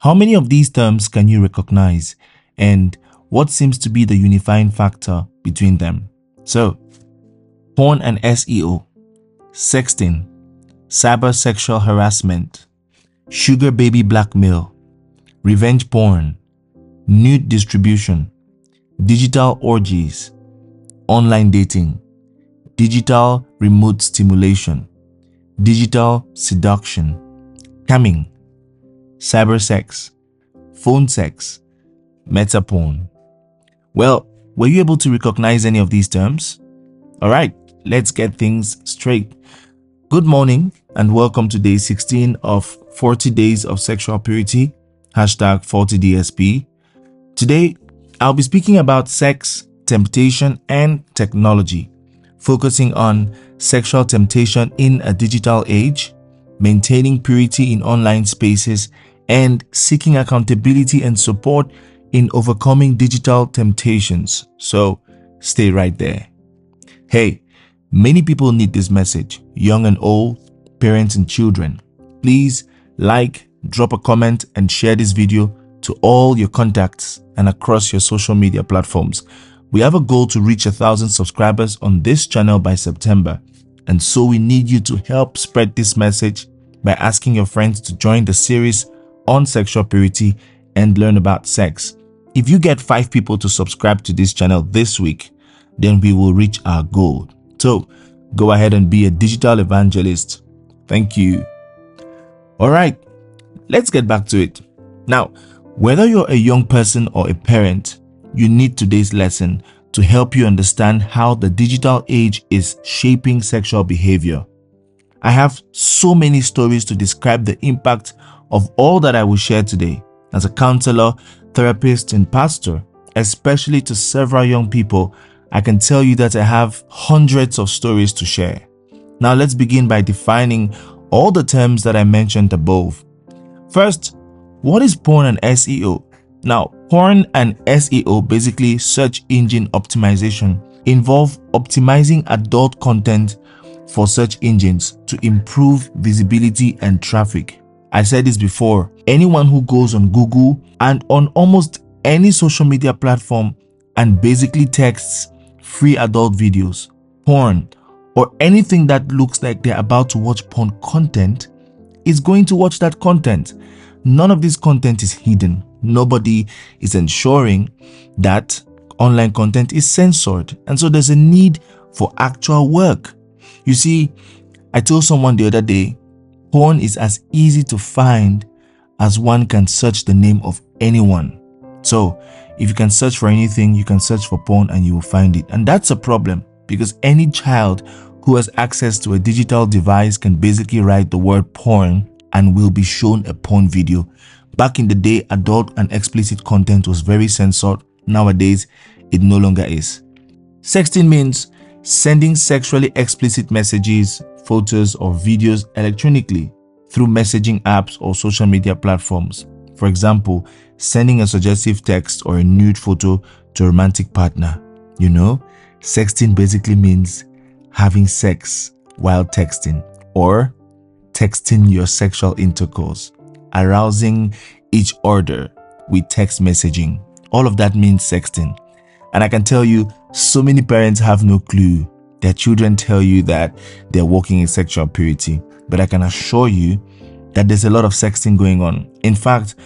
How many of these terms can you recognize, and what seems to be the unifying factor between them? So, porn and SEO, sexting, cyber sexual harassment, sugar baby blackmail, revenge porn, nude distribution, digital orgies, online dating, digital remote stimulation, digital seduction, camming, cyber sex, phone sex, meta porn. Well, were you able to recognize any of these terms? Alright, let's get things straight. Good morning and welcome to day 16 of 40 Days of Sexual Purity, hashtag 40DSP. Today, I'll be speaking about sex, temptation, and technology, focusing on sexual temptation in a digital age, maintaining purity in online spaces, and seeking accountability and support in overcoming digital temptations. So, stay right there. Hey, many people need this message, young and old, parents and children. Please like, drop a comment, and share this video to all your contacts and across your social media platforms. We have a goal to reach 1,000 subscribers on this channel by September, and so we need you to help spread this message by asking your friends to join the series on sexual purity and learn about sex. If you get 5 people to subscribe to this channel this week, then we will reach our goal. So go ahead and be a digital evangelist. Thank you. All right, let's get back to it. Now, whether you're a young person or a parent, you need today's lesson to help you understand how the digital age is shaping sexual behavior. I have so many stories to describe the impact of all that I will share today. As a counselor, therapist, and pastor, especially to several young people, I can tell you that I have hundreds of stories to share. Now let's begin by defining all the terms that I mentioned above. First, what is porn and SEO? Now, porn and SEO, basically search engine optimization, involve optimizing adult content for search engines to improve visibility and traffic. I said this before, anyone who goes on Google and on almost any social media platform and basically texts free adult videos, porn, or anything that looks like they're about to watch porn content is going to watch that content. None of this content is hidden. Nobody is ensuring that online content is censored. And so there's a need for actual work. You see, I told someone the other day, porn is as easy to find as one can search the name of anyone. So if you can search for anything, you can search for porn and you will find it. And that's a problem because any child who has access to a digital device can basically write the word porn and will be shown a porn video. Back in the day, adult and explicit content was very censored. Nowadays, it no longer is. Sexting means sending sexually explicit messages, photos, or videos electronically through messaging apps or social media platforms. For example, sending a suggestive text or a nude photo to a romantic partner. You know, sexting basically means having sex while texting, or texting your sexual intercourse, arousing each other with text messaging. All of that means sexting. And I can tell you, so many parents have no clue. Their children tell you that they're walking in sexual purity. But I can assure you that there's a lot of sexting going on. In fact,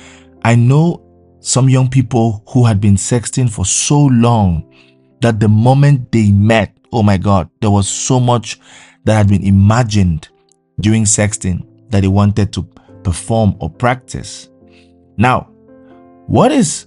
I know some young people who had been sexting for so long that the moment they met, oh my God, there was so much that had been imagined during sexting that they wanted to perform or practice. Now, what is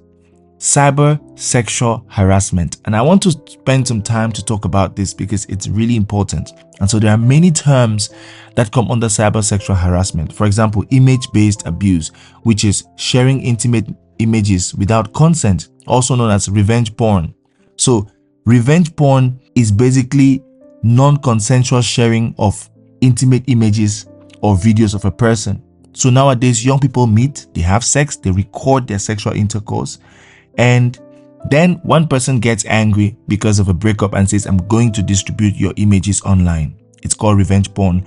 cyber sexual harassment? And I want to spend some time to talk about this because it's really important. And so there are many terms that come under cyber sexual harassment. For example, image-based abuse, which is sharing intimate images without consent, also known as revenge porn. So revenge porn is basically non-consensual sharing of intimate images or videos of a person. So nowadays, young people meet, they have sex, they record their sexual intercourse, and then one person gets angry because of a breakup and says, I'm going to distribute your images online. It's called revenge porn.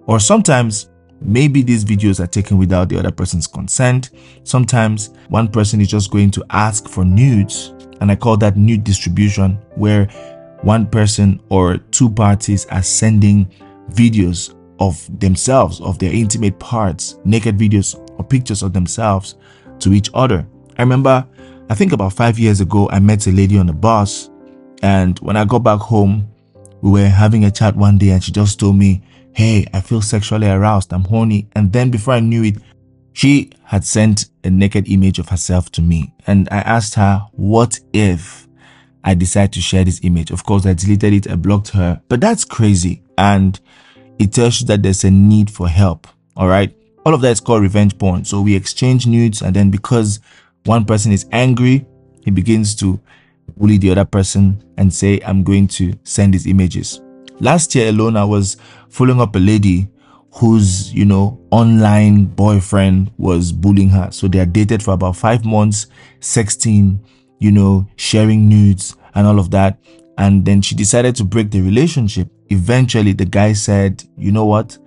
Or sometimes Maybe these videos are taken without the other person's consent. Sometimes one person is just going to ask for nudes, and I call that nude distribution, where one person or two parties are sending videos of themselves, of their intimate parts, naked videos or pictures of themselves to each other. I remember, I think about 5 years ago, I met a lady on the bus, and when I got back home, we were having a chat one day and she just told me, "Hey, I feel sexually aroused, I'm horny." And then before I knew it, she had sent a naked image of herself to me. And I asked her, what if I decide to share this image? Of course, I deleted it, I blocked her. But that's crazy. And it tells you that there's a need for help. All right. All of that is called revenge porn. So we exchange nudes, and then because one person is angry, he begins to bully the other person and say, "I'm going to send these images." Last year alone, I was following up a lady whose, online boyfriend was bullying her. So they had dated for about 5 months, sexting, sharing nudes and all of that. And then she decided to break the relationship. Eventually, the guy said, "You know what?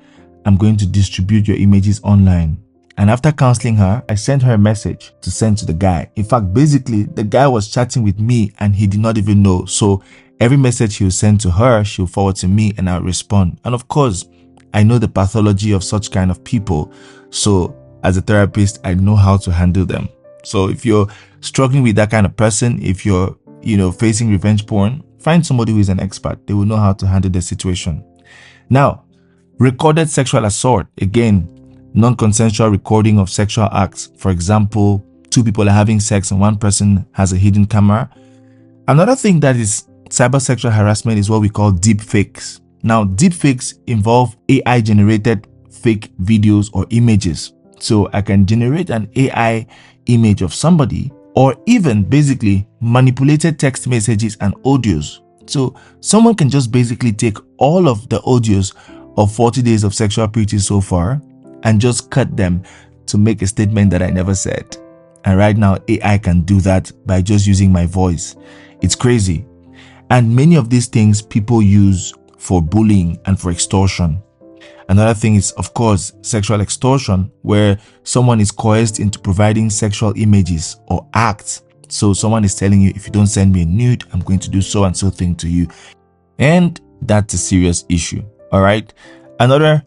I'm going to distribute your images online." And after counseling her, I sent her a message to send to the guy. In fact, basically, the guy was chatting with me and he did not even know. So every message he'll send to her, she'll forward to me and I'll respond. And of course, I know the pathology of such kind of people. So as a therapist, I know how to handle them. So if you're struggling with that kind of person, if you're, facing revenge porn, find somebody who is an expert. They will know how to handle the situation. Now, recorded sexual assault. Again, non-consensual recording of sexual acts. For example, two people are having sex and one person has a hidden camera. Another thing that is cyber sexual harassment is what we call deep fakes. Now, deep fakes involve AI generated fake videos or images. So I can generate an AI image of somebody, or even basically manipulated text messages and audios. So someone can just basically take all of the audios of 40 days of sexual purity so far and just cut them to make a statement that I never said. And right now, AI can do that by just using my voice. It's crazy. And many of these things people use for bullying and for extortion. Another thing is, of course, sexual extortion, where someone is coerced into providing sexual images or acts. So someone is telling you, if you don't send me a nude, I'm going to do so and so thing to you. And that's a serious issue. All right. Another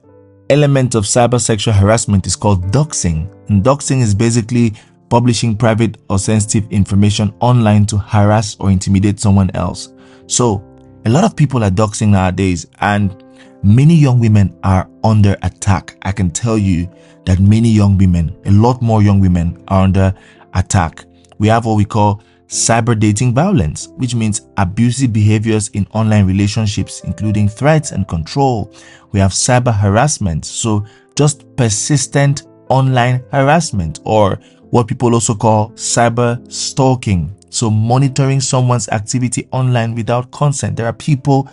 element of cyber sexual harassment is called doxing. And doxing is basically publishing private or sensitive information online to harass or intimidate someone else. So a lot of people are doxing nowadays, and many young women are under attack. I can tell you that many young women, a lot more young women are under attack. We have what we call cyber dating violence, which means abusive behaviors in online relationships, including threats and control. We have cyber harassment, so just persistent online harassment, or what people also call cyber stalking. So monitoring someone's activity online without consent. There are people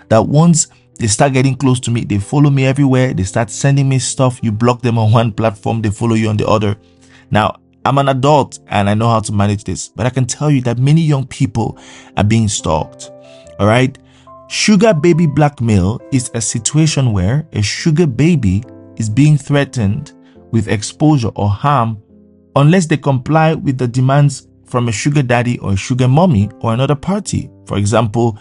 that once they start getting close to me, they follow me everywhere, they start sending me stuff. You block them on one platform, they follow you on the other. Now, I'm an adult and I know how to manage this, but I can tell you that many young people are being stalked. All right. Sugar baby blackmail is a situation where a sugar baby is being threatened with exposure or harm unless they comply with the demands from a sugar daddy or a sugar mommy or another party. For example,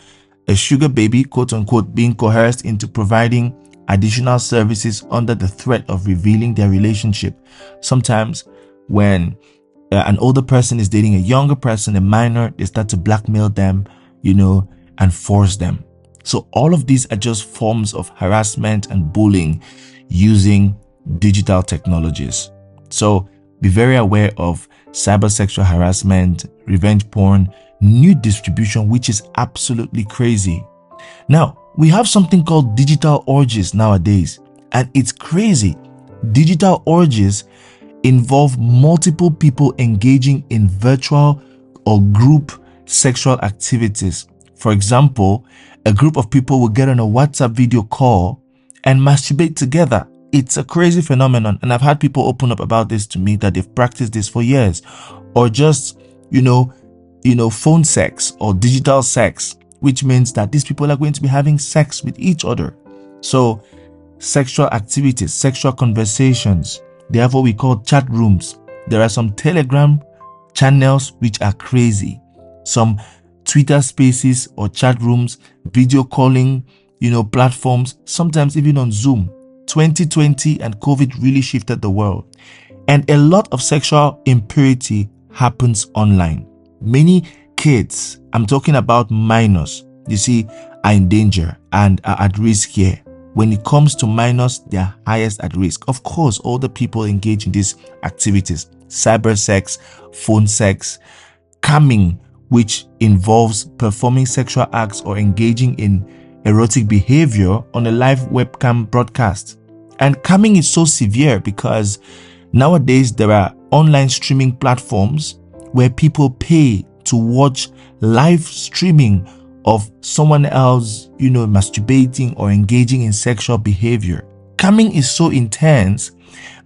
a sugar baby, quote unquote, being coerced into providing additional services under the threat of revealing their relationship. Sometimes when an older person is dating a younger person, a minor, they start to blackmail them, and force them. So all of these are just forms of harassment and bullying using digital technologies. So be very aware of cyber sexual harassment, revenge porn, nude distribution, which is absolutely crazy. Now, we have something called digital orgies nowadays, and it's crazy. Digital orgies involve multiple people engaging in virtual or group sexual activities. For example, a group of people will get on a WhatsApp video call and masturbate together. It's a crazy phenomenon, and I've had people open up about this to me that they've practiced this for years. Or just, phone sex or digital sex, which means that these people are going to be having sex with each other. So sexual activities, sexual conversations. They have what we call chat rooms. There are some Telegram channels which are crazy. Some Twitter spaces or chat rooms, video calling, platforms, sometimes even on Zoom. 2020 and COVID really shifted the world. And a lot of sexual impurity happens online. Many kids, I'm talking about minors, you see, are in danger and are at risk here. When it comes to minors, they are highest at risk. Of course, all the people engaged in these activities, cyber sex, phone sex, camming, which involves performing sexual acts or engaging in erotic behavior on a live webcam broadcast. And camming is so severe because nowadays there are online streaming platforms where people pay to watch live streaming of someone else, masturbating or engaging in sexual behavior. Camming is so intense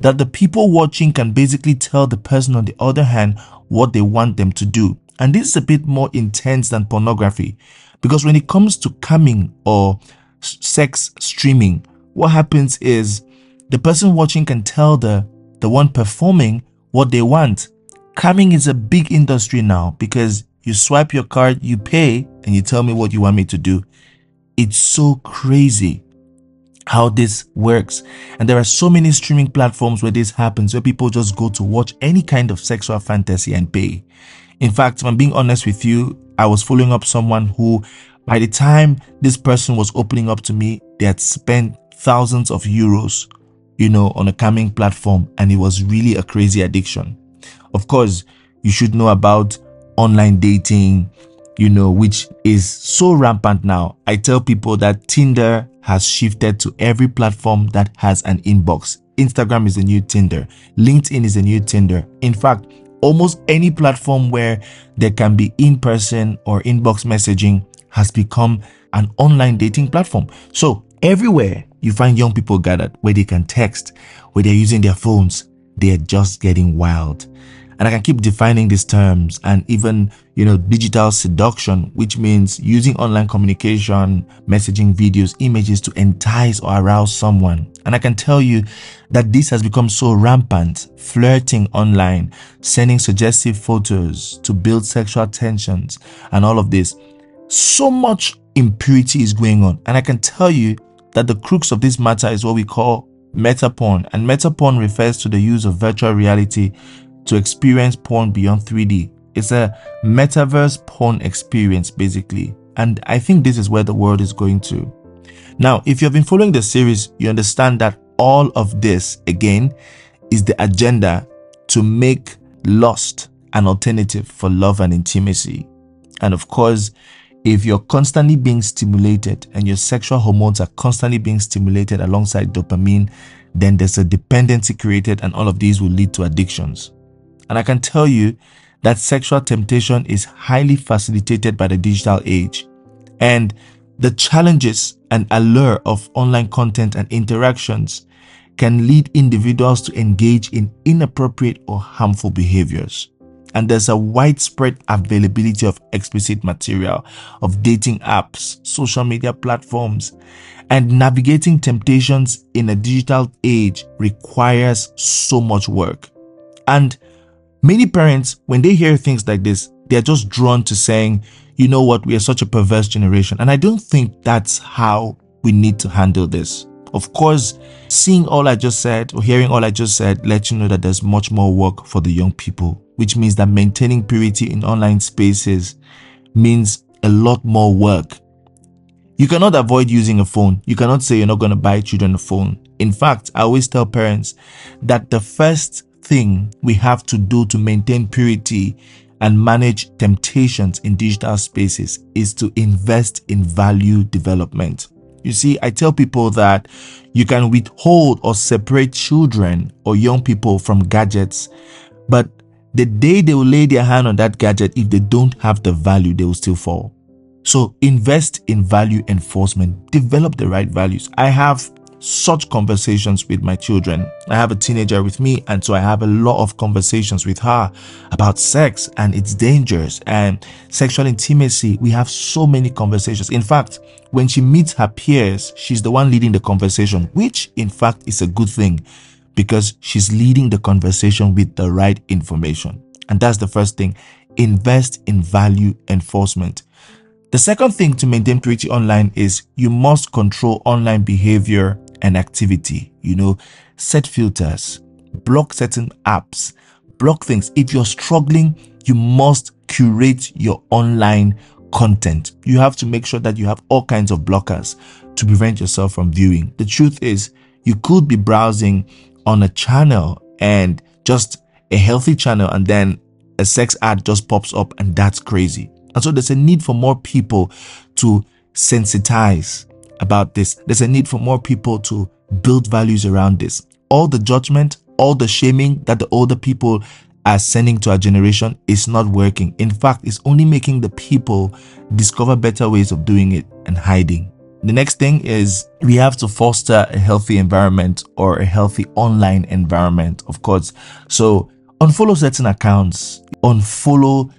that the people watching can basically tell the person on the other hand what they want them to do. And this is a bit more intense than pornography, because when it comes to camming or sex streaming, what happens is the person watching can tell the one performing what they want. Camming is a big industry now because you swipe your card, you pay, and you tell me what you want me to do. It's so crazy how this works. And there are so many streaming platforms where this happens, where people just go to watch any kind of sexual fantasy and pay. In fact, if I'm being honest with you, I was following up someone who, by the time this person was opening up to me, they had spent thousands of euros, on a camming platform, and it was really a crazy addiction. Of course, you should know about online dating, which is so rampant now. I tell people that Tinder has shifted to every platform that has an inbox. Instagram is a new Tinder. LinkedIn is a new Tinder. In fact, almost any platform where there can be in-person or inbox messaging has become an online dating platform. So everywhere you find young people gathered where they can text, where they're using their phones, they're just getting wild. And I can keep defining these terms, and even, digital seduction, which means using online communication, messaging, videos, images to entice or arouse someone. And I can tell you that this has become so rampant, flirting online, sending suggestive photos to build sexual tensions, and all of this. So much impurity is going on. And I can tell you that the crux of this matter is what we call meta porn. And meta porn refers to the use of virtual reality to experience porn beyond 3D. It's a metaverse porn experience, basically. And I think this is where the world is going to. Now, if you've been following the series, you understand that all of this, again, is the agenda to make lust an alternative for love and intimacy. And of course, if you're constantly being stimulated and your sexual hormones are constantly being stimulated alongside dopamine, then there's a dependency created, and all of these will lead to addictions. And I can tell you that sexual temptation is highly facilitated by the digital age. And the challenges and allure of online content and interactions can lead individuals to engage in inappropriate or harmful behaviors. And there's a widespread availability of explicit material, of dating apps, social media platforms, and navigating temptations in a digital age requires so much work. And many parents, when they hear things like this, they're just drawn to saying, you know what, we are such a perverse generation. And I don't think that's how we need to handle this. Of course, seeing all I just said or hearing all I just said lets you know that there's much more work for the young people, which means that maintaining purity in online spaces means a lot more work. You cannot avoid using a phone. You cannot say you're not going to buy children a phone. In fact, I always tell parents that the first thing we have to do to maintain purity and manage temptations in digital spaces is to invest in value development. You see, I tell people that you can withhold or separate children or young people from gadgets, but the day they will lay their hand on that gadget, if they don't have the value, they will still fall. So invest in value enforcement, develop the right values. I have such conversations with my children. I have a teenager with me, and so I have a lot of conversations with her about sex and its dangers and sexual intimacy. We have so many conversations. In fact, when she meets her peers, she's the one leading the conversation, which in fact is a good thing because she's leading the conversation with the right information. And that's the first thing. Invest in value enforcement. The second thing to maintain purity online is you must control online behavior and activity. Set filters, block certain apps, block things. If you're struggling, you must curate your online content. You have to make sure that you have all kinds of blockers to prevent yourself from viewing. The truth is, you could be browsing on a channel and just a healthy channel, and then a sex ad just pops up, and that's crazy. And so there's a need for more people to sensitize about this. There's a need for more people to build values around this. All the judgment, all the shaming that the older people are sending to our generation is not working. In fact, it's only making the people discover better ways of doing it and hiding. The next thing is we have to foster a healthy environment, or a healthy online environment, of course. So unfollow certain accounts, unfollow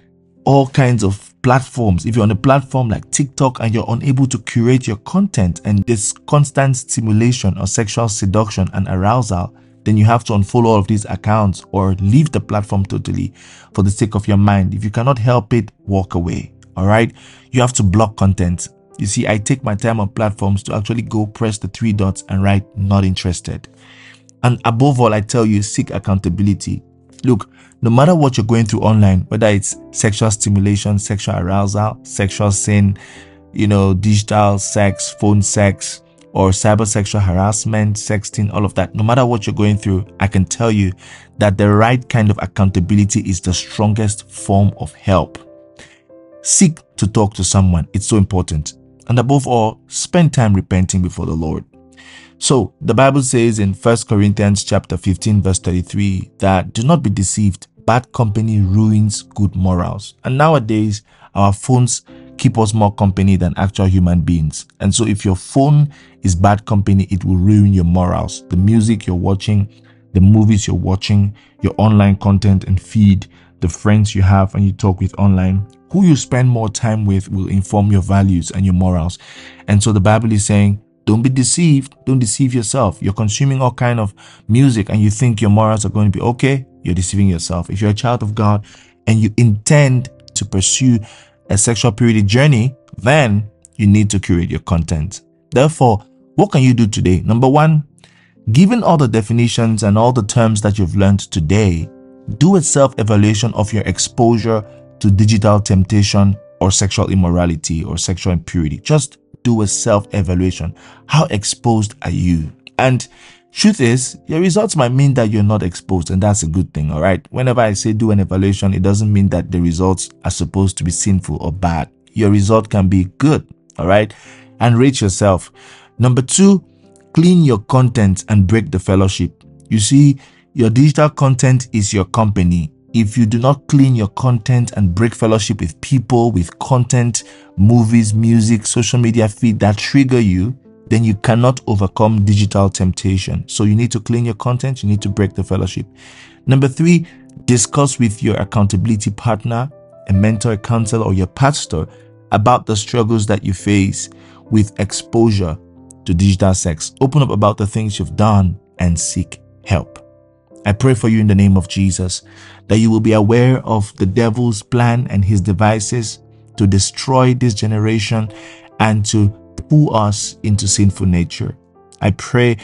all kinds of platforms. If you're on a platform like TikTok and you're unable to curate your content and there's constant stimulation or sexual seduction and arousal, then you have to unfollow all of these accounts or leave the platform totally for the sake of your mind. If you cannot help it, walk away. All right. You have to block content. You see, I take my time on platforms to actually go press the 3 dots and write not interested. And above all, I tell you, seek accountability. Look, no matter what you're going through online, whether it's sexual stimulation, sexual arousal, sexual sin, digital sex, phone sex, or cyber sexual harassment, sexting, all of that, no matter what you're going through, I can tell you that the right kind of accountability is the strongest form of help. Seek to talk to someone. It's so important. And above all, spend time repenting before the Lord. So the Bible says in 1 Corinthians chapter 15 verse 33 that do not be deceived, bad company ruins good morals. And nowadays our phones keep us more company than actual human beings. And so if your phone is bad company, it will ruin your morals. The music you're watching, the movies you're watching, your online content and feed, the friends you have and you talk with online, who you spend more time with will inform your values and your morals. And so the Bible is saying, don't be deceived. Don't deceive yourself. You're consuming all kind of music and you think your morals are going to be okay. You're deceiving yourself. If you're a child of God and you intend to pursue a sexual purity journey, then you need to curate your content. Therefore, what can you do today? Number one, given all the definitions and all the terms that you've learned today, do a self-evaluation of your exposure to digital temptation or sexual immorality or sexual impurity. Just do a self-evaluation. How exposed are you? And truth is, your results might mean that you're not exposed, and that's a good thing, all right? Whenever I say do an evaluation, it doesn't mean that the results are supposed to be sinful or bad. Your result can be good, all right? And rate yourself. Number two, clean your content and break the fellowship. You see, your digital content is your company. If you do not clean your content and break fellowship with people, with content, movies, music, social media feed that trigger you, then you cannot overcome digital temptation. So you need to clean your content. You need to break the fellowship. Number three, discuss with your accountability partner, a mentor, a counselor, or your pastor about the struggles that you face with exposure to digital sex. Open up about the things you've done and seek help. I pray for you in the name of Jesus that you will be aware of the devil's plan and his devices to destroy this generation and to pull us into sinful nature. I pray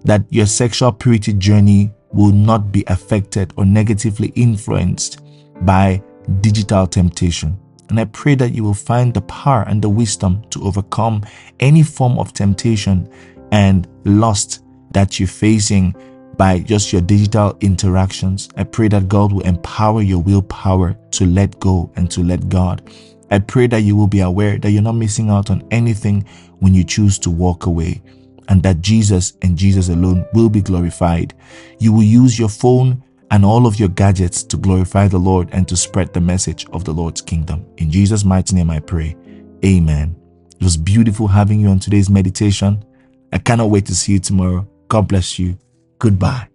that your sexual purity journey will not be affected or negatively influenced by digital temptation. And I pray that you will find the power and the wisdom to overcome any form of temptation and lust that you're facing by just your digital interactions. I pray that God will empower your willpower to let go and to let God. I pray that you will be aware that you're not missing out on anything when you choose to walk away, and that Jesus and Jesus alone will be glorified. You will use your phone and all of your gadgets to glorify the Lord and to spread the message of the Lord's kingdom. In Jesus' mighty name I pray. Amen. It was beautiful having you on today's meditation. I cannot wait to see you tomorrow. God bless you. Goodbye.